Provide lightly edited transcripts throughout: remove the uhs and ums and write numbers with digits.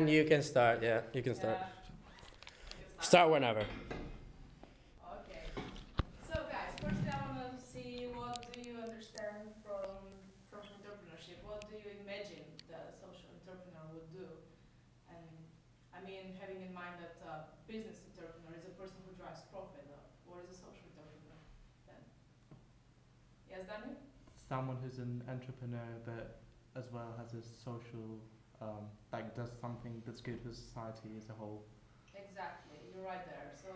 You can start, yeah, you can start. Yeah. Start whenever. Okay. So guys, firstly I want to see what do you understand from entrepreneurship? What do you imagine that a social entrepreneur would do? And I mean, having in mind that a business entrepreneur is a person who drives profit. What is a social entrepreneur then? Yes, Daniel? Someone who's an entrepreneur but as well has a social, like does something that's good for society as a whole. Exactly, you're right there. So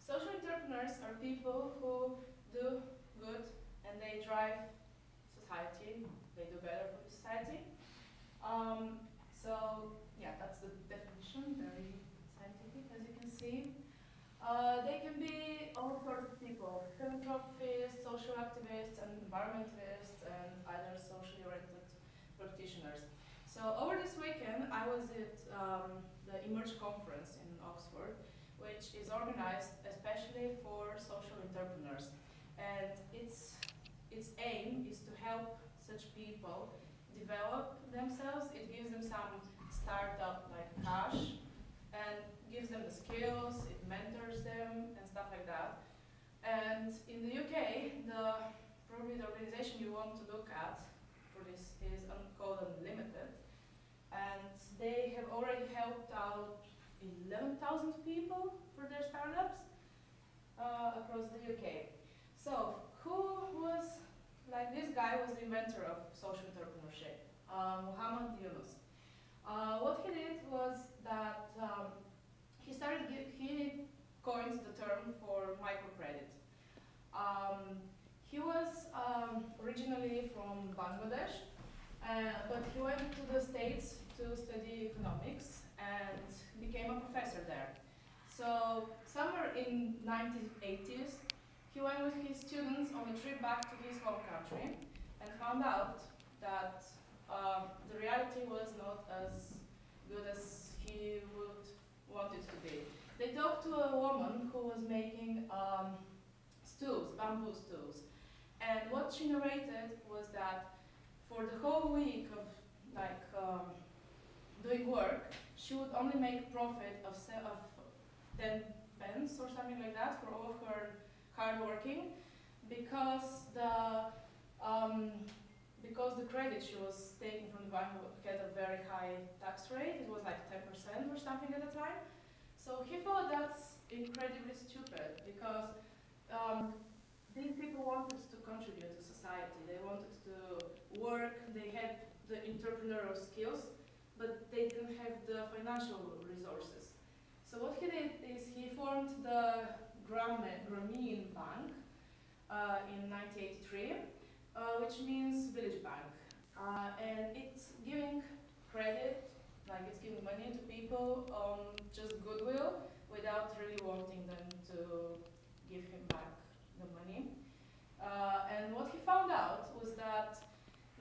social entrepreneurs are people who do good and they drive society, they do better for the society. So yeah, that's the definition, very scientific as you can see. They can be all sorts of people, philanthropists, social activists, and environmentalists, and other socially oriented practitioners. So over this weekend, I was at the Emerge conference in Oxford, which is organized especially for social entrepreneurs. And its aim is to help such people develop themselves. It gives them some startup like cash and gives them the skills, it mentors them and stuff like that. And in the UK, probably the organization you want to look at for this is called Unlimited. And they have already helped out 11,000 people for their startups across the UK. So who was, like this guy was the inventor of social entrepreneurship, Muhammad Yunus. What he did was that he coined the term for microcredit. He was originally from Bangladesh, but he went to the States to study economics and became a professor there. So somewhere in 1980s, he went with his students on a trip back to his home country and found out that the reality was not as good as he would want it to be. They talked to a woman who was making stools, bamboo stools. And what she narrated was that for the whole week of doing work, she would only make profit of 10 pence or something like that for all of her hard working, because the credit she was taking from the bank had a very high tax rate. It was like 10% or something at the time. So he thought that's incredibly stupid, because these people wanted to contribute to society. They wanted to work. They had the entrepreneurial skills, but they didn't have the financial resources. So what he did is he formed the Grameen Bank in 1983, which means village bank. And it's giving credit, like it's giving money to people on just goodwill without really wanting them to give him back the money. And what he found out was that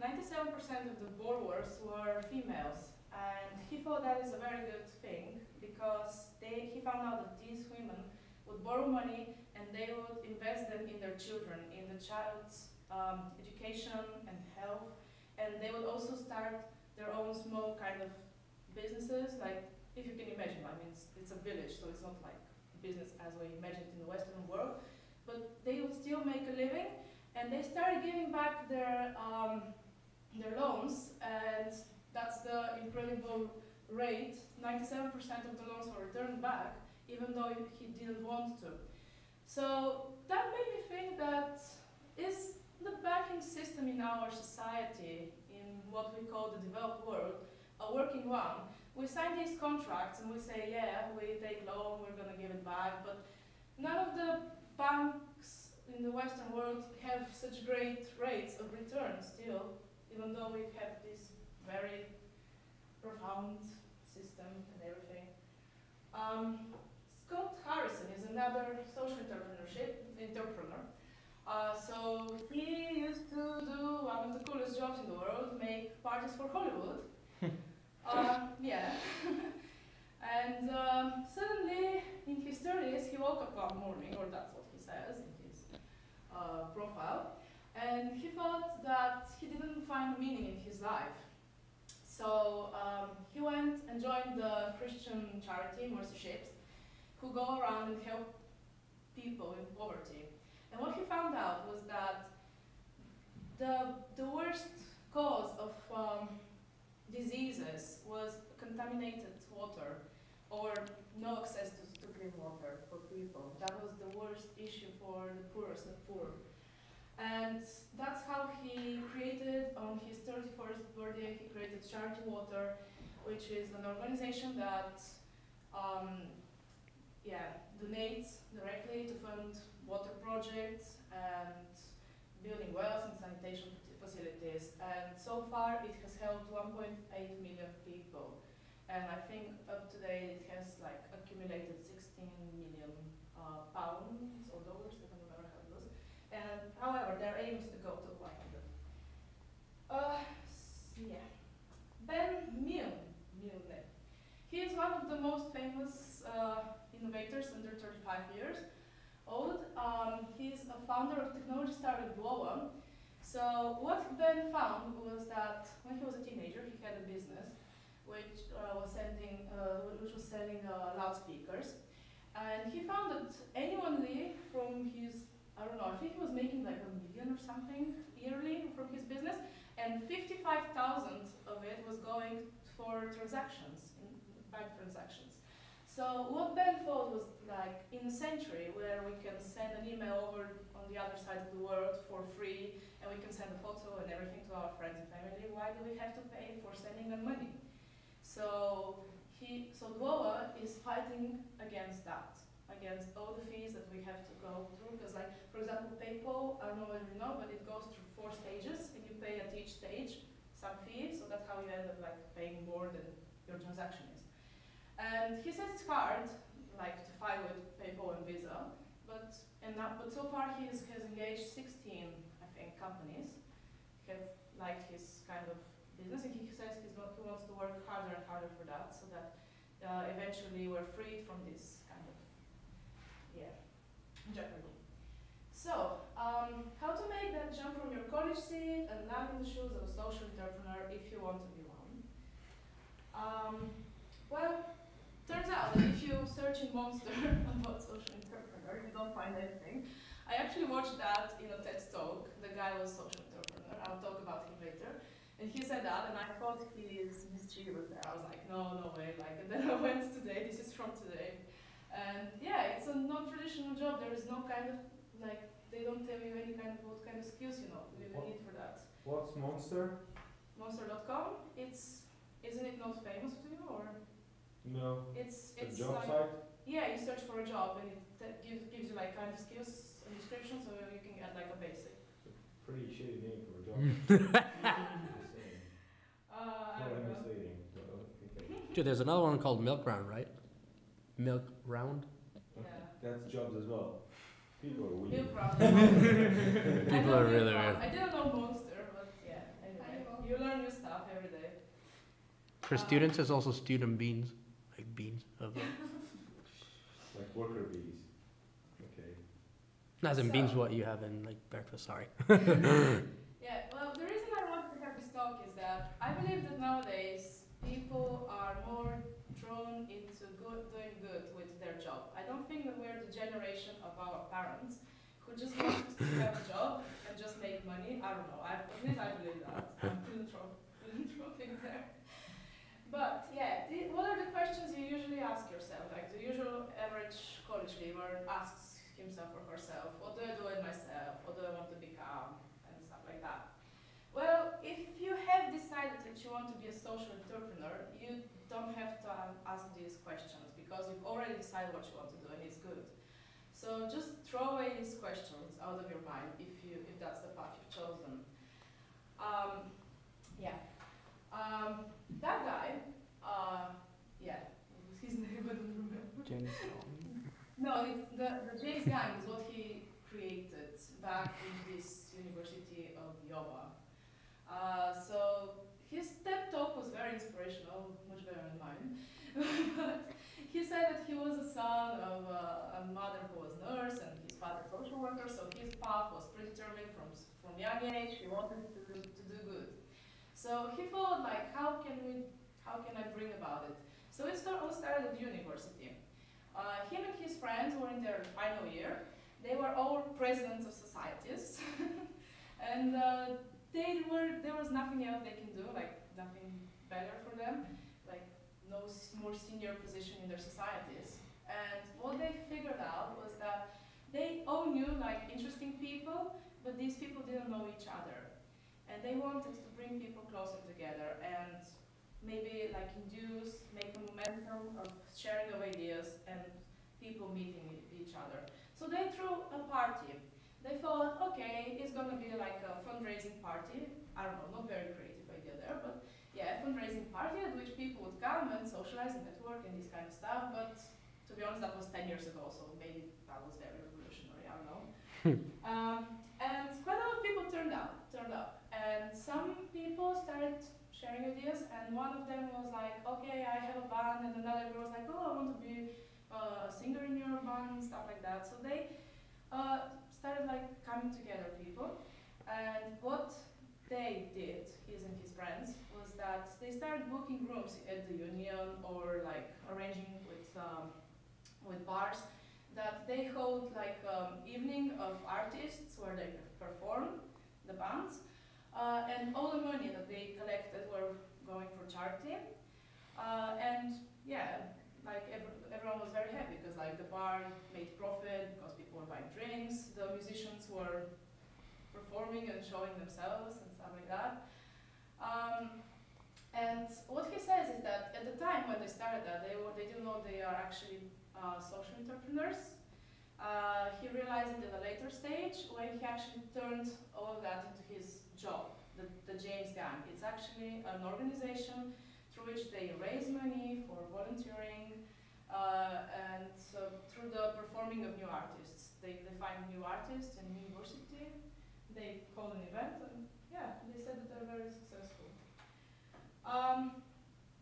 97% of the borrowers were females. And he thought that is a very good thing, because he found out that these women would borrow money and they would invest them in their children, in the child's education and health. And they would also start their own small kind of businesses, like, if you can imagine, I mean, it's a village, so it's not like business as we imagine it in the Western world, but they would still make a living, and they started giving back their loans, and that's the incredible rate. 97% of the loans were returned back, even though he didn't want to. So that made me think that is the banking system in our society, in what we call the developed world, a working one. We sign these contracts and we say, yeah, we take loan, we're going to give it back, but none of the banks in the Western world have such great rates of return still, even though we have this very profound system and everything. Scott Harrison is another social entrepreneur. So he used to do one of the coolest jobs in the world, make parties for Hollywood. Yeah. And suddenly, in his 30s, he woke up one morning, or that's what he says in his profile, and he thought that he didn't find meaning in his life. So he went and joined the Christian charity, Mercy Ships, who go around and help people in poverty. And what he found out was that the worst cause of diseases was contaminated water or no access to clean water for people. That was the worst issue for the poorest of poor. And that's how he created, on his 31st birthday, he created Charity Water, which is an organization that donates directly to fund water projects and building wells and sanitation facilities. And so far it has helped 1.8 million people. And I think up to date it has like accumulated 16 million pounds or dollars, I don't remember how it was. And however, their aim is to go to 100. Yeah. Ben Milne. He is one of the most famous innovators under 35 years old. He's a founder of technology startup Glowa. So what Ben found was that when he was a teenager, he had a business which was selling loudspeakers. And he found that annually from his, I don't know, I think he was making like $1 million or something yearly from his business, and 55,000 of it was going for transactions, bank transactions. So what Ben thought was like, in a century where we can send an email over on the other side of the world for free, and we can send a photo and everything to our friends and family, why do we have to pay for sending them money? So Glowa is fighting against that, against all the fees that we have to go through. Because, like, for example, PayPal, I don't know whether you know, but it goes through 4 stages, and you pay at each stage some fee. So that's how you end up like paying more than your transaction is. And he says it's hard, like, to fight with PayPal and Visa, but so far he has engaged 16, I think, companies have liked his kind of business, and he says he wants to work harder and harder for that, so that eventually we're freed from this kind of jeopardy. So, how to make that jump from your college seat and land in the shoes of a social entrepreneur if you want to be one? Well, turns out that if you search in Monster about social entrepreneur, you don't find anything. I actually watched that in a TED talk. The guy was a social entrepreneur. I'll talk about him later. And he said that, and I thought his mischievous there. I was like, no way. Like, and then I went today. This is from today. And yeah, it's a non-traditional job. There is no kind of, like, they don't tell you any kind of what kind of skills you need for that. What's Monster? Monster.com. Isn't it not famous to you, or? No. It's a job like, site? Yeah, you search for a job, and it gives you like kind of skills and description, so you can get like a basic. Pretty shitty name for a job. I don't know. Misleading. Dude, there's another one called Milk Round, right? Milk Round? Yeah. That's jobs as well. People are weird. Milk round. People are really weird. I didn't know Monster, but yeah, anyway. You learn new stuff every day. For students, there's also student beans, like beans. Like worker bees. Okay. As in beans, what you have in like breakfast. Sorry. Yeah. Well, the reason I wanted to have this talk is that I believe that nowadays people are more drawn into doing good with their job. I don't think that we're the generation of our parents who just want to have a job and just make money. I don't know. At least I believe that. I'm philanthropic there. But yeah, what are the questions you usually ask yourself? Like the usual average college leaver asks himself or herself, what do I do with myself? What do I want to become? And stuff like that. Well, if you have decided that you want to be a social entrepreneur, you don't have to ask these questions because you've already decided what you want to do, and it's good. So just throw away these questions out of your mind if that's the path you've chosen. That guy, his name I don't remember. James No, the James Gang is what he created back in this University of Iowa. So his TED talk was very inspirational, much better than mine. But he said that he was the son of a mother who was a nurse and his father social worker, so his path was predetermined from young age. He wanted to do good. So he thought, like, how can I bring about it? So it was at the university. Him and his friends were in their final year. They were all presidents of societies, and there was nothing else they can do, like nothing better for them, like no more senior position in their societies. And what they figured out was that they all knew like interesting people, but these people didn't know each other. And they wanted to bring people closer together and maybe like make a momentum of sharing of ideas and people meeting each other. So they threw a party. They thought, okay, it's gonna be like a fundraising party. I don't know, not very creative idea there, but yeah, a fundraising party at which people would come and socialize and network and this kind of stuff. But to be honest, that was 10 years ago, so maybe that was very revolutionary, I don't know. And quite a lot of people turned up. And some people started sharing ideas, and one of them was like, okay, I have a band, and another girl was like, oh, I want to be a singer in your band, and stuff like that. So they started like coming together, people. And what they did, his and his friends, was that they started booking rooms at the union or like arranging with bars that they hold like evening of artists where they perform, the bands, and all the money that they collected were going for charity. And yeah, like everyone was very happy because like the bar made profit because people were buying drinks, the musicians were performing and showing themselves and stuff like that. And what he says is that at the time when they started that, they didn't know they are actually social entrepreneurs. He realized it at a later stage when he actually turned all of that into his job, the James Gang. It's actually an organization through which they raise money for volunteering and through the performing of new artists. They find new artists in university, they call an event, and yeah, they said that they're very successful.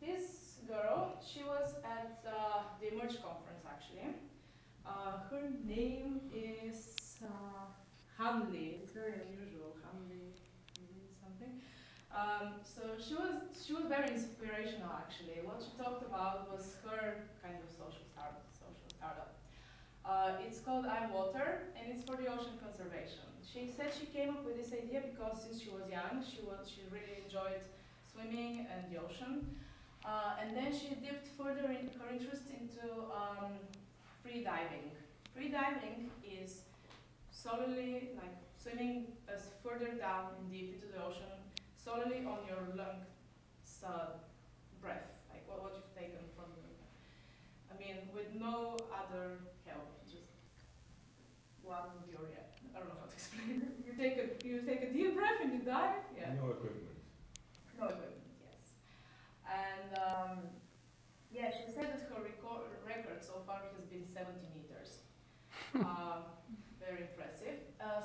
This girl, she was at the Emerge conference actually. Her name is Hanli. It's very unusual, Hanli something. So she was very inspirational actually. What she talked about was her kind of social startup. It's called I'm Water, and it's for the ocean conservation. She said she came up with this idea because since she was young, she really enjoyed swimming and the ocean. And then she dipped further in her interest into free diving. Free diving is solely like swimming as further down and deep into the ocean, solely on your lungs breath, like what you've taken from the, I mean, with no other help, just one of your, yeah, I don't know how to explain it. You take a deep breath and you dive, yeah. No equipment. No equipment, yes. And yeah, she said that her record so far has been 70 meters. Very impressive.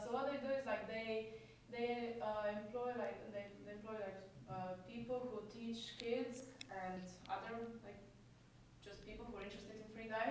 So what they do is like they employ people who teach kids and other like just people who are interested in free diving.